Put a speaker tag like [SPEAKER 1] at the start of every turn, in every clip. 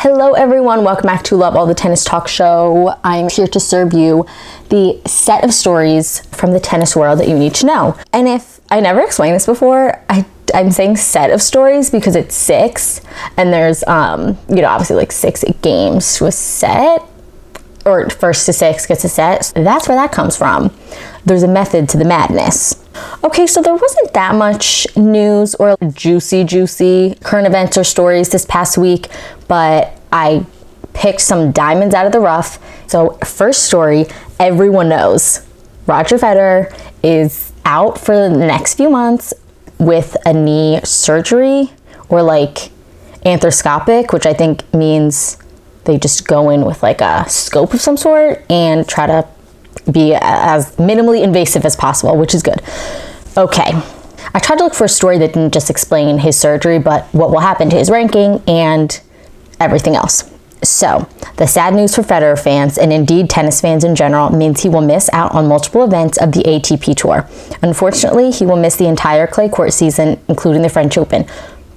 [SPEAKER 1] Hello everyone, welcome back to Love All the Tennis Talk Show. I'm here to serve you the set of stories from the tennis world that you need to know. And if I never explained this before, I'm saying set of stories because it's 6 and there's obviously like 6 games to a set, or first to 6 gets a set. So that's where that comes from. There's a method to the madness. Okay, so there wasn't that much news or juicy current events or stories this past week, but I picked some diamonds out of the rough. So first story, everyone knows Roger Federer is out for the next few months with a knee surgery, or like arthroscopic, which I think means they just go in with like a scope of some sort and try to be as minimally invasive as possible, which is good. Okay, I tried to look for a story that didn't just explain his surgery, but what will happen to his ranking and everything else. So, the sad news for Federer fans, and indeed tennis fans in general, means he will miss out on multiple events of the ATP Tour. Unfortunately, he will miss the entire clay court season, including the French Open.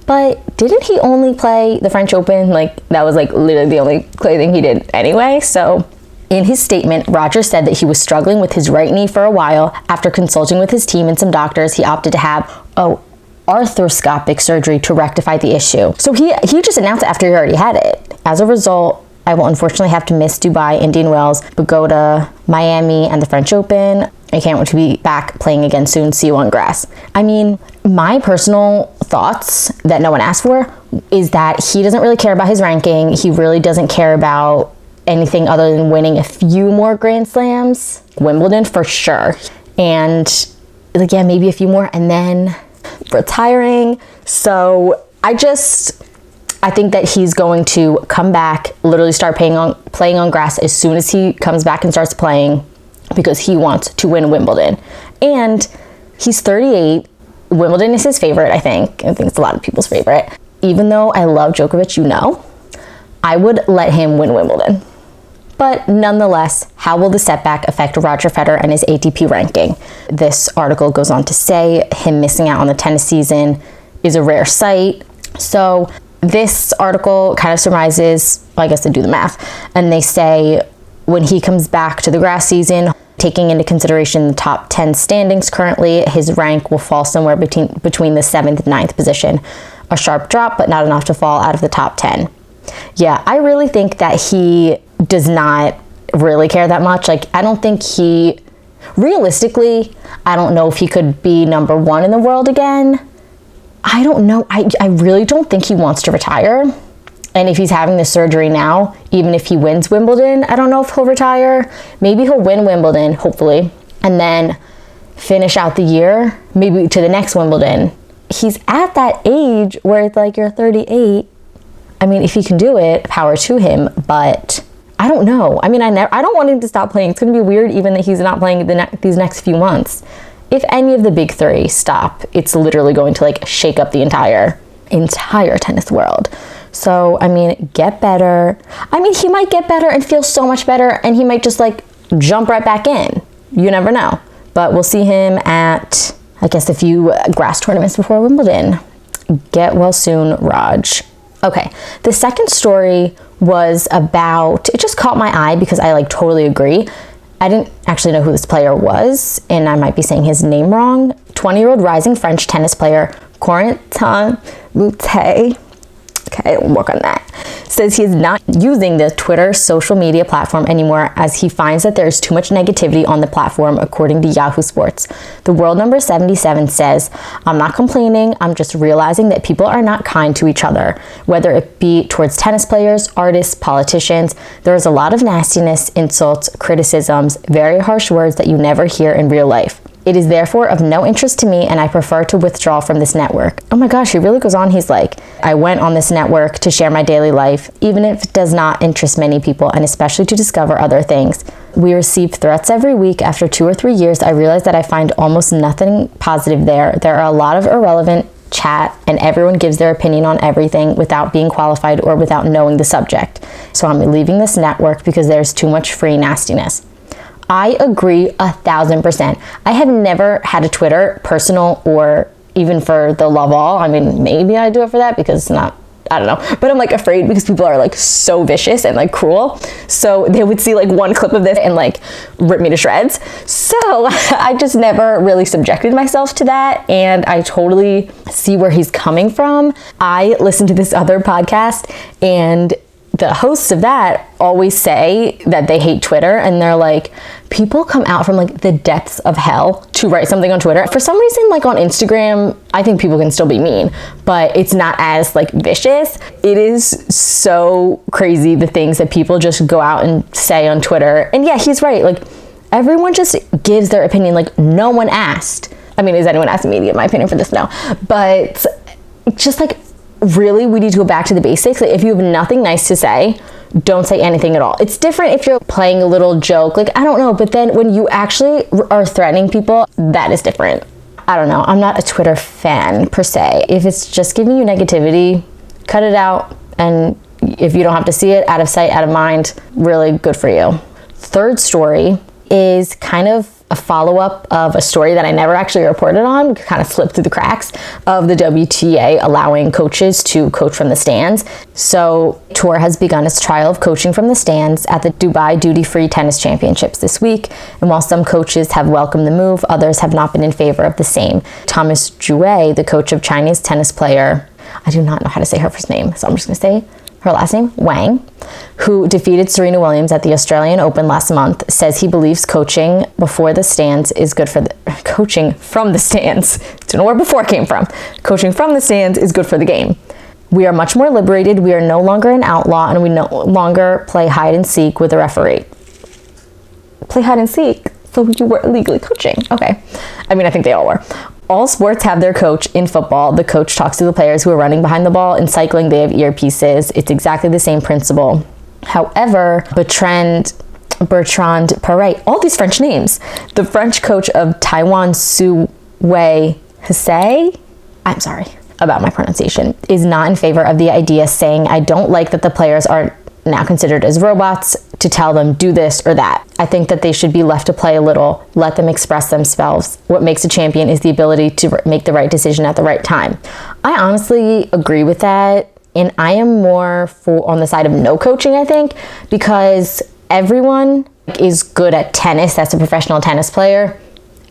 [SPEAKER 1] But didn't he only play the French Open? Like, that was like literally the only clay thing he did anyway, so... In his statement, Roger said that he was struggling with his right knee for a while. After consulting with his team and some doctors, he opted to have arthroscopic surgery to rectify the issue. So he just announced it after he already had it. As a result, I will unfortunately have to miss Dubai, Indian Wells, but go to Miami and the French Open. I can't wait to be back playing again soon. See you on grass. I mean, my personal thoughts that no one asked for is that he doesn't really care about his ranking. He really doesn't care about anything other than winning a few more Grand Slams. Wimbledon for sure. And like, yeah, maybe a few more and then retiring. So I think that he's going to come back, literally start playing on grass as soon as he comes back and starts playing, because he wants to win Wimbledon. And he's 38. Wimbledon is his favorite, I think. I think it's a lot of people's favorite. Even though I love Djokovic, I would let him win Wimbledon. But nonetheless, how will the setback affect Roger Federer and his ATP ranking? This article goes on to say him missing out on the tennis season is a rare sight. So this article kind of surmises, I guess they do the math, and they say when he comes back to the grass season, taking into consideration the top 10 standings currently, his rank will fall somewhere between the 7th and 9th position. A sharp drop, but not enough to fall out of the top 10. Yeah, I really think that he does not really care that much. Like, I don't think realistically, I don't know if he could be number 1 in the world again. I don't know. I really don't think he wants to retire. And if he's having this surgery now, even if he wins Wimbledon, I don't know if he'll retire. Maybe he'll win Wimbledon, hopefully, and then finish out the year, maybe to the next Wimbledon. He's at that age where it's like, you're 38. I mean, if he can do it, power to him, but I don't know. I mean, I don't want him to stop playing. It's going to be weird even that he's not playing these next few months. If any of the big 3 stop, it's literally going to like shake up the entire tennis world. So, I mean, get better. I mean, he might get better and feel so much better, and he might just like jump right back in. You never know. But we'll see him at, I guess, a few grass tournaments before Wimbledon. Get well soon, Raj. Okay, the second story was about, it just caught my eye because I like totally agree. I didn't actually know who this player was, and I might be saying his name wrong. 20-year-old rising French tennis player Corentin Moutet, okay, we'll work on that, says he's not using the Twitter social media platform anymore as he finds that there's too much negativity on the platform, according to Yahoo Sports. The world number 77 says, "I'm not complaining, I'm just realizing that people are not kind to each other, whether it be towards tennis players, artists, politicians. There is a lot of nastiness, insults, criticisms, very harsh words that you never hear in real life. It is therefore of no interest to me, and I prefer to withdraw from this network." Oh my gosh, he really goes on. He's like, "I went on this network to share my daily life, even if it does not interest many people, and especially to discover other things. We receive threats every week. After 2 or 3 years, I realized that I find almost nothing positive there. There are a lot of irrelevant chat, and everyone gives their opinion on everything without being qualified or without knowing the subject. So I'm leaving this network because there's too much free nastiness." I agree 1,000%. I have never had a Twitter, personal or even for the love all. I mean, maybe I do it for that because it's not I don't know. But I'm like afraid because people are like so vicious and like cruel. So they would see like one clip of this and like rip me to shreds. So I just never really subjected myself to that. And I totally see where he's coming from. I listened to this other podcast, and the hosts of that always say that they hate Twitter, and they're like, people come out from like the depths of hell to write something on Twitter. For some reason, like on Instagram, I think people can still be mean, but it's not as like vicious. It is so crazy the things that people just go out and say on Twitter. And yeah, he's right. Like everyone just gives their opinion. Like no one asked. I mean, is anyone asking me to give my opinion for this? No, but just like, really, we need to go back to the basics. Like, if you have nothing nice to say, don't say anything at all. It's different if you're playing a little joke, like, I don't know, but then when you actually are threatening people, that is different. I don't know. I'm not a Twitter fan per se. If it's just giving you negativity, cut it out. And if you don't have to see it, out of sight, out of mind, really good for you. Third story is kind of a follow-up of a story that I never actually reported on, kind of slipped through the cracks, of the WTA allowing coaches to coach from the stands. So Tour has begun its trial of coaching from the stands at the Dubai Duty-Free Tennis Championships this week. And while some coaches have welcomed the move, others have not been in favor of the same. Thomas Jouet, the coach of Chinese tennis player, I do not know how to say her first name, so I'm just going to say her last name, Wang, who defeated Serena Williams at the Australian Open last month, says he believes coaching before the stands is good for the coaching from the stands. Don't know where before came from. Coaching from the stands is good for the game. We are much more liberated. We are no longer an outlaw, and we no longer play hide and seek with the referee. Play hide and seek? So you were illegally coaching. Okay. I mean, I think they all were. All sports have their coach. In football, the coach talks to the players who are running behind the ball. In cycling, they have earpieces. It's exactly the same principle. However, Bertrand Paré, all these French names, the French coach of Taiwan, Su Wei Hsei, I'm sorry about my pronunciation, is not in favor of the idea, saying, I don't like that the players are now considered as robots to tell them do this or that. I think that they should be left to play a little, let them express themselves. What makes a champion is the ability to make the right decision at the right time. I honestly agree with that, and I am more on the side of no coaching, I think, because everyone is good at tennis. That's a professional tennis player.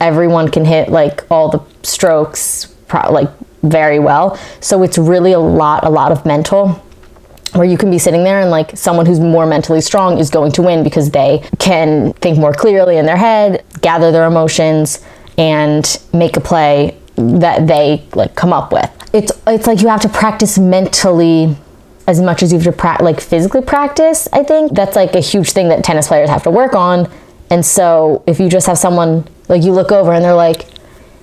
[SPEAKER 1] Everyone can hit like all the strokes like very well. So it's really a lot of mental, where you can be sitting there and like someone who's more mentally strong is going to win because they can think more clearly in their head, gather their emotions, and make a play that they like come up with. It's like you have to practice mentally as much as you have to like physically practice. I think that's like a huge thing that tennis players have to work on. And so if you just have someone like you look over and they're like,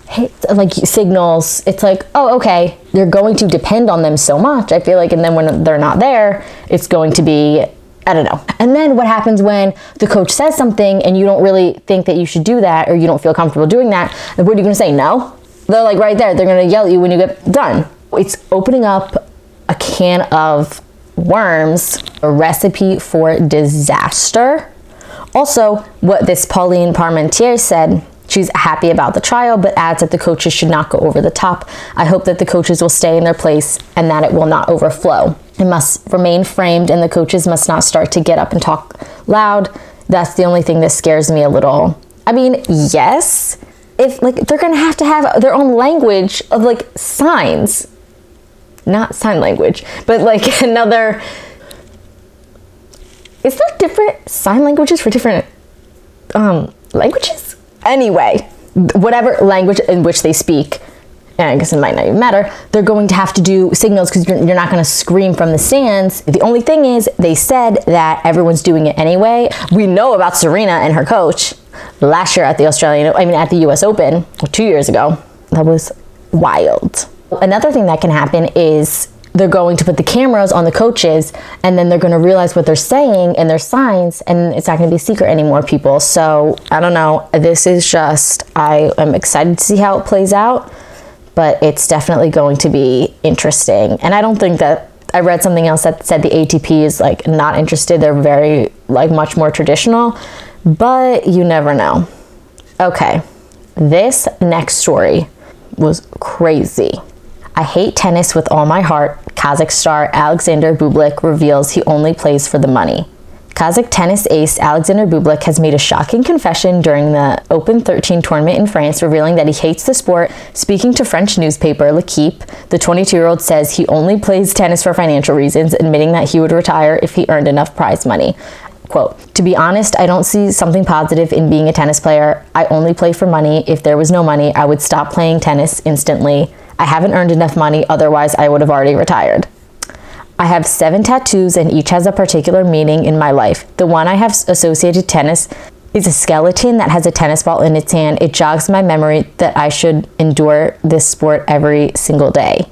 [SPEAKER 1] hey, like signals, it's like, oh, okay, you're going to depend on them so much, I feel like, and then when they're not there, it's going to be, I don't know. And then what happens when the coach says something and you don't really think that you should do that, or you don't feel comfortable doing that, then what are you going to say? No? They're like right there, they're going to yell at you when you get done. It's opening up a can of worms, a recipe for disaster. Also, what this Pauline Parmentier said, she's happy about the trial, but adds that the coaches should not go over the top. I hope that the coaches will stay in their place and that it will not overflow. It must remain framed, and the coaches must not start to get up and talk loud. That's the only thing that scares me a little. I mean, yes, if like they're gonna have to have their own language of like signs, not sign language, but like another. Is there different sign languages for different languages? Anyway, whatever language in which they speak, and I guess it might not even matter, they're going to have to do signals because you're not going to scream from the stands. The only thing is, they said that everyone's doing it anyway. We know about Serena and her coach last year at the at the US Open, 2 years ago. That was wild. Another thing that can happen is they're going to put the cameras on the coaches, and then they're going to realize what they're saying and their signs, and it's not going to be a secret anymore, people. So I don't know. This is just, I am excited to see how it plays out, but it's definitely going to be interesting. And I don't think that, I read something else that said the ATP is like not interested. They're very like much more traditional, but you never know. Okay, this next story was crazy. I hate tennis with all my heart. Kazakh star Alexander Bublik reveals he only plays for the money. Kazakh tennis ace Alexander Bublik has made a shocking confession during the Open 13 tournament in France, revealing that he hates the sport. Speaking to French newspaper L'Equipe, the 22-year-old says he only plays tennis for financial reasons, admitting that he would retire if he earned enough prize money. Quote, "To be honest, I don't see something positive in being a tennis player. I only play for money. If there was no money, I would stop playing tennis instantly. I haven't earned enough money, otherwise I would have already retired. I have 7 tattoos and each has a particular meaning in my life. The one I have associated tennis is a skeleton that has a tennis ball in its hand. It jogs my memory that I should endure this sport every single day."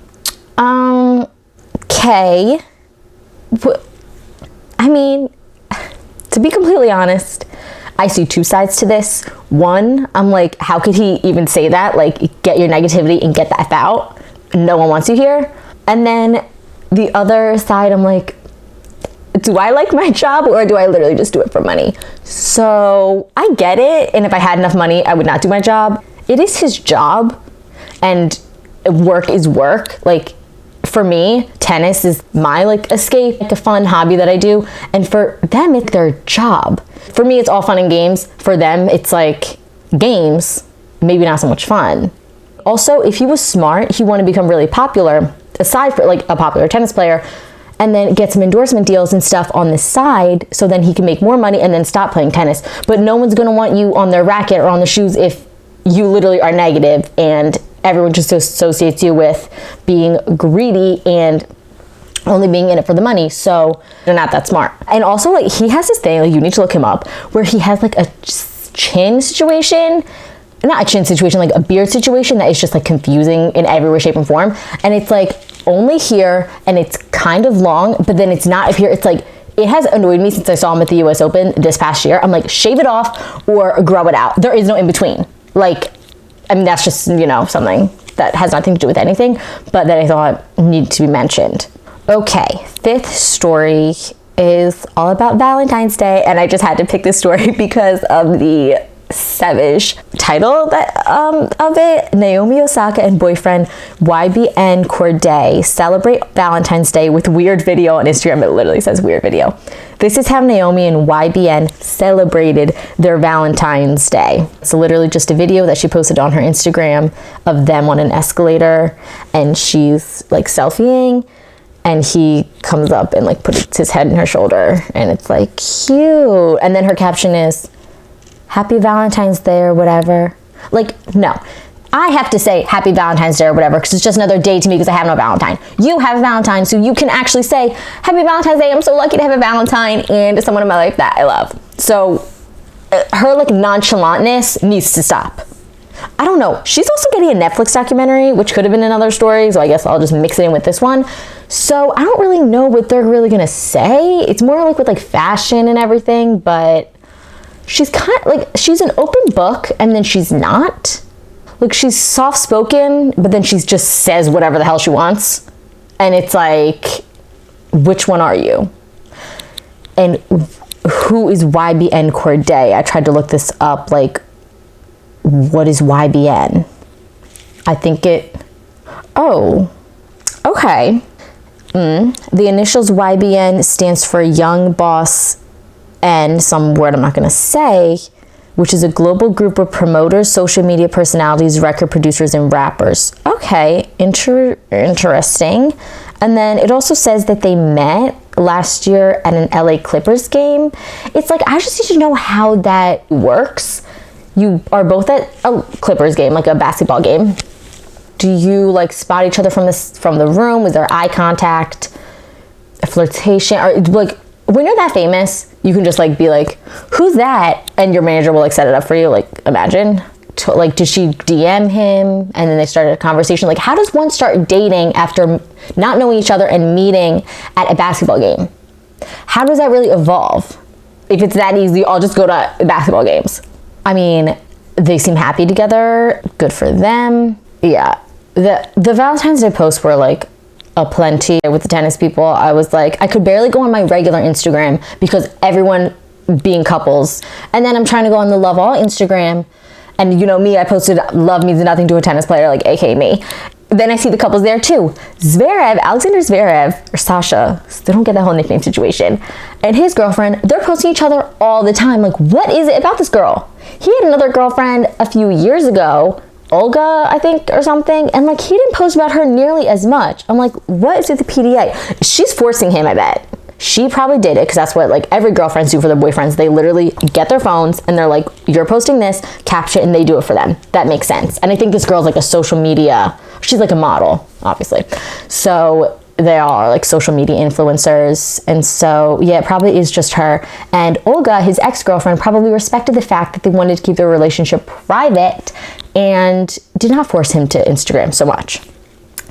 [SPEAKER 1] Okay. I mean, to be completely honest, I see 2 sides to this. One, I'm like, how could he even say that? Like, get your negativity and get that out. No one wants you here. And then the other side, I'm like, do I like my job or do I literally just do it for money? So I get it. And if I had enough money, I would not do my job. It is his job and work is work. Like, for me, tennis is my like escape, like a fun hobby that I do. And for them, it's their job. For me, it's all fun and games. For them, it's like games, maybe not so much fun. Also, if he was smart, he wanted to become really popular, aside from like a popular tennis player, and then get some endorsement deals and stuff on the side so then he can make more money and then stop playing tennis. But no one's gonna want you on their racket or on the shoes if you literally are negative and everyone just associates you with being greedy and only being in it for the money. So they're not that smart. And also, like, he has this thing, like, you need to look him up, where he has like a chin situation, not a chin situation, like a beard situation that is just like confusing in every way, shape, and form. And it's like only here and it's kind of long, but then it's not up here. It's like, it has annoyed me since I saw him at the US Open this past year. I'm like, shave it off or grow it out. There is no in between. Like, I mean, that's just, you know, something that has nothing to do with anything, but that I thought needed to be mentioned. Okay, 5th story is all about Valentine's Day, and I just had to pick this story because of the savage title of it. Naomi Osaka and boyfriend YBN Corday celebrate Valentine's Day with weird video on Instagram. It literally says weird video. This is how Naomi and YBN celebrated their Valentine's Day. It's literally just a video that she posted on her Instagram of them on an escalator, and she's like selfieing, and he comes up and like puts his head in her shoulder, and it's like cute. And then her caption is, "Happy Valentine's Day," or whatever. Like, no. I have to say Happy Valentine's Day or whatever because it's just another day to me because I have no Valentine. You have a Valentine, so you can actually say, "Happy Valentine's Day. I'm so lucky to have a Valentine and someone in my life that I love." So her like nonchalantness needs to stop. I don't know. She's also getting a Netflix documentary, which could have been another story, so I guess I'll just mix it in with this one. So I don't really know what they're really gonna say. It's more like with like fashion and everything, but she's kind of like, she's an open book and then she's not. Like, she's soft-spoken, but then she just says whatever the hell she wants. And it's like, which one are you? And who is YBN Corday? I tried to look this up, like, what is YBN? I think oh, okay. The initials YBN stands for Young Boss and some word I'm not gonna say, which is a global group of promoters, social media personalities, record producers, and rappers. Okay, interesting. And then it also says that they met last year at an LA Clippers game. It's like, I just need to know how that works. You are both at a Clippers game, like a basketball game. Do you like spot each other from the room? Was there eye contact, a flirtation, or like, when you're that famous, you can just like be like, "Who's that?" And your manager will like set it up for you. Like, imagine, like, did she DM him and then they started a conversation? Like, how does one start dating after not knowing each other and meeting at a basketball game? How does that really evolve? If it's that easy, I'll just go to basketball games. I mean, they seem happy together. Good for them. Yeah, the Valentine's Day posts were like a plenty with the tennis people. I was like, I could barely go on my regular Instagram because everyone being couples. And then I'm trying to go on the Love All Instagram. And you know me, I posted love means nothing to a tennis player, like aka me. then I see the couples there too. Zverev, Alexander Zverev, or Sasha, they don't get that whole nickname situation, and his girlfriend, they're posting each other all the time. Like, what is it about this girl? He had another girlfriend a few years ago, Olga, I think, or something, and like, he didn't post about her nearly as much. I'm like, what is with the PDA? She's forcing him, I bet. She probably did it, because that's what like every girlfriends do for their boyfriends. They literally get their phones and they're like, you're posting this, caption, and they do it for them. That makes sense. And I think this girl's like a social media, she's like a model, obviously. So they all are like social media influencers. And so, yeah, it probably is just her. And Olga, his ex-girlfriend, probably respected the fact that they wanted to keep their relationship private and did not force him to Instagram so much.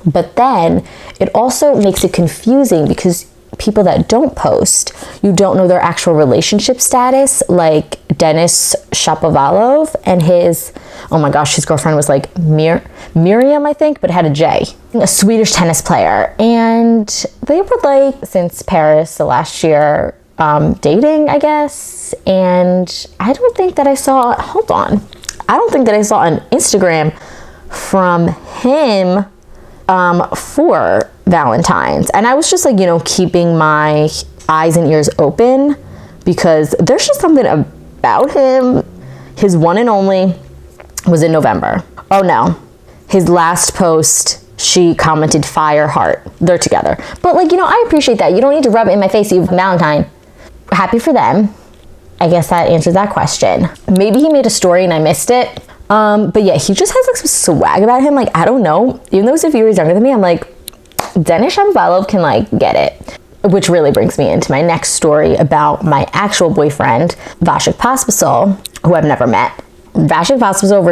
[SPEAKER 1] But then it also makes it confusing, because people that don't post, you don't know their actual relationship status, like Denis Shapovalov and his, oh my gosh, his girlfriend was like Miriam, I think, but had a J, a Swedish tennis player. And they were like, since Paris last year, dating, I guess. And I don't think that I saw, hold on, I don't think that I saw an Instagram from him for Valentine's. And I was just like, you know, keeping my eyes and ears open, because there's just something about him. His one and only was in November. Oh no, his last post, she commented fire heart. They're together. But like, you know, I appreciate that. You don't need to rub it in my face. You have Valentine. Happy for them. I guess that answers that question. Maybe he made a story and I missed it. But yeah, he just has like some swag about him. Like, I don't know. Even though he's a few years younger than me, I'm like, Denis Shapovalov can like get it. Which really brings me into my next story about my actual boyfriend, Vasek Pospisil, who I've never met. Vasek Pospisil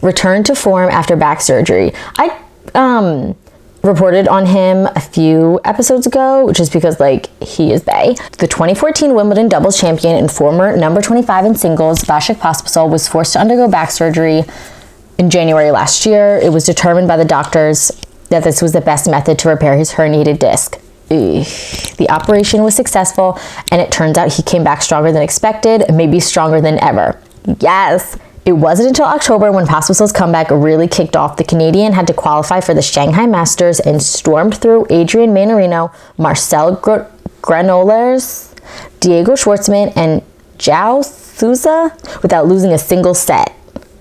[SPEAKER 1] returned to form after back surgery. I reported on him a few episodes ago, just because like he is bae. The 2014 Wimbledon doubles champion and former number 25 in singles, Vasek Pospisil, was forced to undergo back surgery in January last year. It was determined by the doctors that this was the best method to repair his herniated disc. The operation was successful, and it turns out he came back stronger than expected, maybe stronger than ever. Yes! It wasn't until October when Pospisil's comeback really kicked off. The Canadian had to qualify for the Shanghai Masters and stormed through Adrian Manarino, Marcel Granollers, Diego Schwartzman, and Zhao Souza without losing a single set.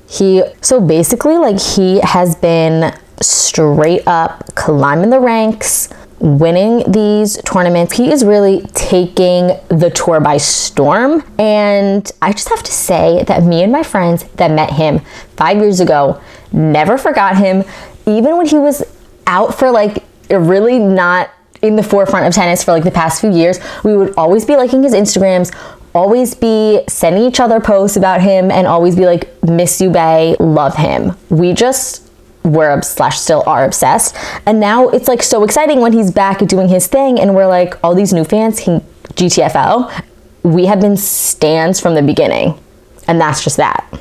[SPEAKER 1] So basically, like, he has been straight up climbing the ranks, winning these tournaments. He is really taking the tour by storm. And I just have to say that me and my friends that met him 5 years ago never forgot him. Even when he was out for like really not in the forefront of tennis for like the past few years, we would always be liking his Instagrams, always be sending each other posts about him, and always be like, miss you, bae, love him. We just were / still are obsessed. And now it's like so exciting when he's back doing his thing, and we're like, all these new fans, GTFO, we have been stans from the beginning. And that's just that.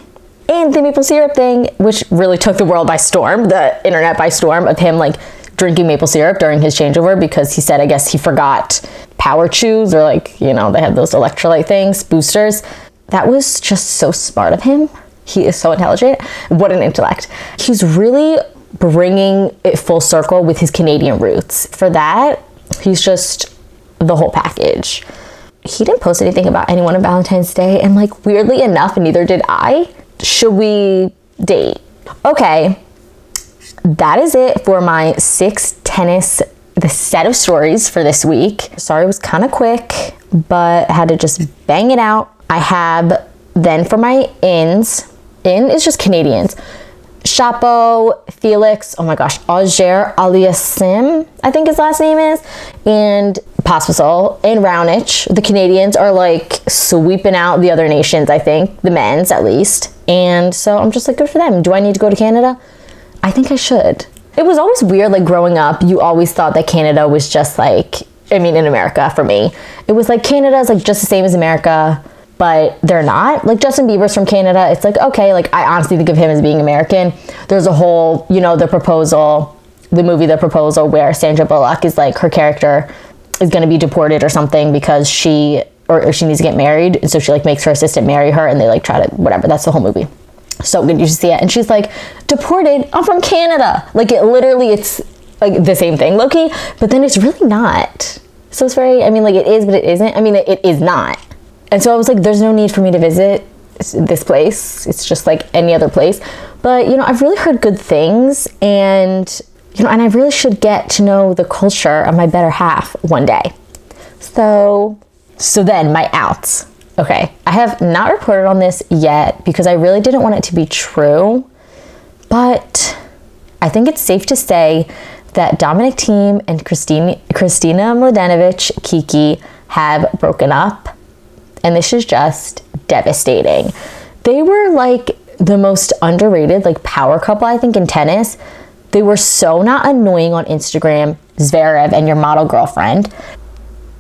[SPEAKER 1] And the maple syrup thing, which really took the world by storm, the internet by storm, of him like drinking maple syrup during his changeover, because he said, I guess he forgot power chews, or like, you know, they had those electrolyte things, boosters. That was just so smart of him. He is so intelligent. What an intellect. He's really bringing it full circle with his Canadian roots. For that, he's just the whole package. He didn't post anything about anyone on Valentine's Day, and like, weirdly enough, and neither did I. Should we date? Okay, that is it for my 6 tennis, the set of stories for this week. Sorry, it was kind of quick, but I had to just bang it out. I have then for my ins, in is just Canadians. Chapo, Felix, oh my gosh, Auger Aliassime, I think his last name is, and Pospisil and Raonic. The Canadians are like sweeping out the other nations, I think, the men's at least. And so I'm just like, good for them. Do I need to go to Canada? I think I should. It was always weird, like growing up, you always thought that Canada was just like, I mean, in America for me, it was like Canada is like just the same as America, but they're not. Like Justin Bieber's from Canada. It's like, okay, like I honestly think of him as being American. There's a whole, you know, the movie The Proposal, where Sandra Bullock is like, her character is going to be deported or something because she needs to get married. And so she like makes her assistant marry her, and they like try to, whatever. That's the whole movie. So good, you should see it. And she's like, deported, I'm from Canada. Like, it literally, it's like the same thing, low-key, but then it's really not. So it's very, I mean, like, it is, but it isn't. I mean, it is not. And so I was like, there's no need for me to visit this place. It's just like any other place. But, you know, I've really heard good things, and, you know, and I really should get to know the culture of my better half one day. So then my outs. Okay, I have not reported on this yet because I really didn't want it to be true, but I think it's safe to say that Dominic Thiem and Kristina Mladenovic, Kiki, have broken up, and this is just devastating. They were like the most underrated like power couple, I think, in tennis. They were so not annoying on Instagram, Zverev and your model girlfriend.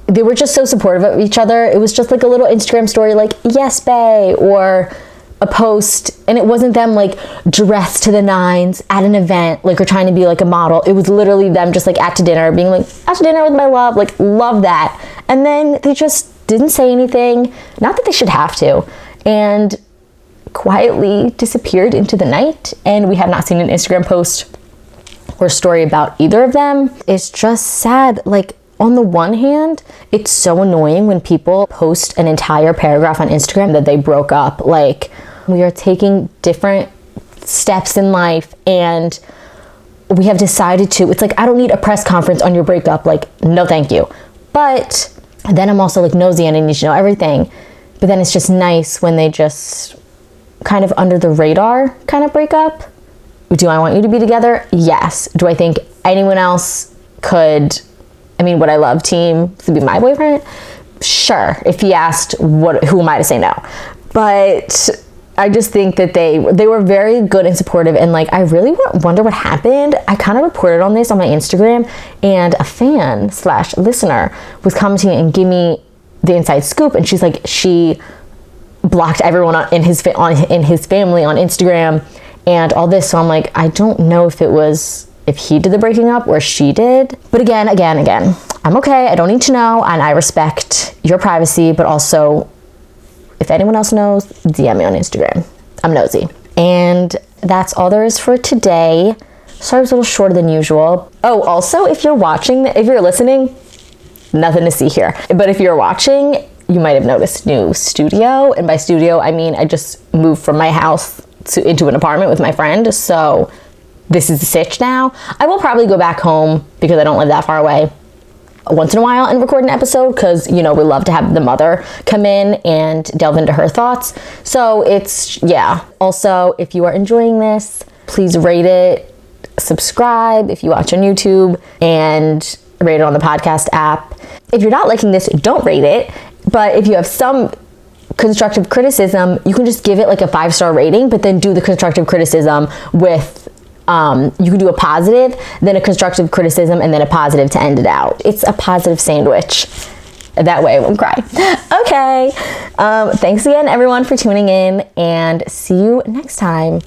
[SPEAKER 1] They were just so supportive of each other. It was just like a little Instagram story like, yes, bae, or a post, and it wasn't them like dressed to the nines at an event, like, or trying to be like a model. It was literally them just like at dinner, being like, at dinner with my love, like, love that. And then they just didn't say anything, not that they should have to, and quietly disappeared into the night, and we have not seen an Instagram post or story about either of them. It's just sad. Like, on the one hand, it's so annoying when people post an entire paragraph on Instagram that they broke up. Like, we are taking different steps in life and we have decided to. It's like, I don't need a press conference on your breakup. Like, no, thank you. But then I'm also like nosy and I need to know everything. But then it's just nice when they just kind of under the radar kind of break up. Do I want you to be together? Yes. Do I think anyone else could... I mean, would I love Thiem to be my boyfriend? Sure. If he asked, who am I to say no? But I just think that they were very good and supportive, and like, I really wonder what happened. I kind of reported on this on my Instagram, and a fan / listener was commenting and giving me the inside scoop, and she's like, she blocked everyone in his family on Instagram and all this. So I'm like, I don't know if he did the breaking up or she did. But again, I'm okay. I don't need to know, and I respect your privacy, but also if anyone else knows, DM me on Instagram. I'm nosy. And that's all there is for today. Sorry, it was a little shorter than usual. Oh, also, if you're listening, nothing to see here. But if you're watching, you might have noticed new studio. And by studio, I mean, I just moved from my house into an apartment with my friend. So this is the sitch now. I will probably go back home because I don't live that far away once in a while and record an episode because, you know, we love to have the mother come in and delve into her thoughts. So it's, yeah. Also, if you are enjoying this, please rate it, subscribe if you watch on YouTube, and rate it on the podcast app. If you're not liking this, don't rate it. But if you have some constructive criticism, you can just give it like a 5-star rating, but then do the constructive criticism with you can do a positive, then a constructive criticism, and then a positive to end it out. It's a positive sandwich. That way I won't cry. Okay. Thanks again, everyone, for tuning in, and see you next time.